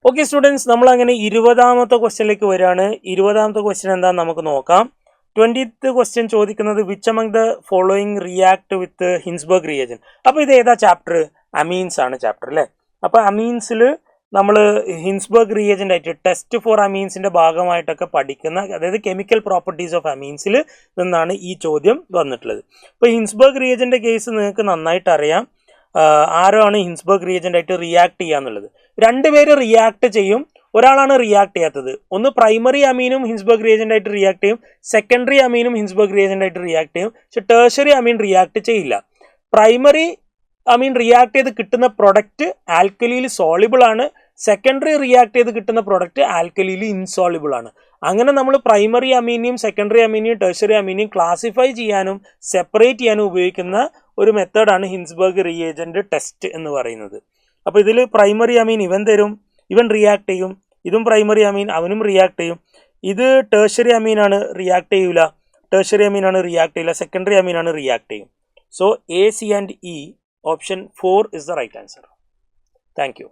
Okay students, നമ്മൾ അങ്ങനെ 20ാമത്തെ ക്വസ്റ്റ്യനിലേക്ക് വരികയാണ്. 20ാമത്തെ ക്വസ്റ്റ്യൻ എന്താണെന്ന് നമുക്ക് നോക്കാം. 20th ക്വസ്റ്റ്യൻ ചോദിക്കുന്നത് which among the following react with Hinsberg reagent. അപ്പോൾ ഇത് ഏതാ ചാപ്റ്റർ? അമീൻസ് ആണ് ചാപ്റ്റർ അല്ലേ. അപ്പോൾ അമീൻസിൽ നമ്മൾ ഹിൻസ്ബർഗ് റിയേജൻ്റ് ആയിട്ട് ടെസ്റ്റ് ഫോർ അമീൻസിന്റെ ഭാഗമായിട്ടൊക്കെ പഠിക്കുന്ന, അതായത് കെമിക്കൽ പ്രോപ്പർട്ടീസ് ഓഫ് അമീൻസിൽ നിന്നാണ് ഈ ചോദ്യം വന്നിട്ടുള്ളത്. ഇപ്പോൾ ഹിൻസ്ബർഗ് റിയേജൻ്റെ കേസ് നിങ്ങൾക്ക് നന്നായിട്ട് അറിയാം. ആരാണ് ഹിൻസ്ബർഗ് റിയേജൻ്റ് ആയിട്ട് റിയാക്ട് ചെയ്യാന്നുള്ളത്. രണ്ടുപേര് റിയാക്ട് ചെയ്യും, ഒരാളാണ് റിയാക്ട് ചെയ്യാത്തത്. ഒന്ന് പ്രൈമറി അമീനും ഹിൻസ്ബർഗ് റിയേജൻ്റ് ആയിട്ട് റിയാക്ട് ചെയ്യും, സെക്കൻഡറി അമീനും ഹിൻസ്ബർഗ് റിയേജൻ്റ് ആയിട്ട് റിയാക്ട് ചെയ്യും. പക്ഷെ ടേഴ്സറി അമീൻ റിയാക്ട് ചെയ്യില്ല. പ്രൈമറി അമീൻ റിയാക്ട് ചെയ്ത് കിട്ടുന്ന പ്രൊഡക്റ്റ് ആൽക്കലിയിൽ സോളിബിൾ ആണ്, സെക്കൻഡറി റിയാക്ട് ചെയ്ത് കിട്ടുന്ന പ്രൊഡക്റ്റ് ആൽക്കലിയിൽ ഇൻസോളിബിൾ ആണ്. അങ്ങനെ നമ്മൾ പ്രൈമറി അമീനെയും സെക്കൻഡറി അമീനെയും ടേഴ്സറി അമീനെയും ക്ലാസിഫൈ ചെയ്യാനും സെപ്പറേറ്റ് ചെയ്യാനും ഉപയോഗിക്കുന്ന ഒരു മെത്തേഡാണ് ഹിൻസ്ബർഗ് റിയേജൻ്റ് ടെസ്റ്റ് എന്ന് പറയുന്നത്. അപ്പോൾ ഇതിൽ പ്രൈമറി അമീൻ ഇവൻ തരും, ഇവൻ റിയാക്ട് ചെയ്യും. ഇതും പ്രൈമറി അമീൻ, അവനും റിയാക്ട് ചെയ്യും. ഇത് ടേഴ്സറി അമീനാണ്, റിയാക്ട് ചെയ്യൂല. ടേഴ്സറി അമീനാണ് റിയാക്ട് ചെയ്യില്ല, സെക്കൻഡറി അമീനാണ് റിയാക്ട് ചെയ്യും. So A, C and E, option 4 is the right answer. Thank you.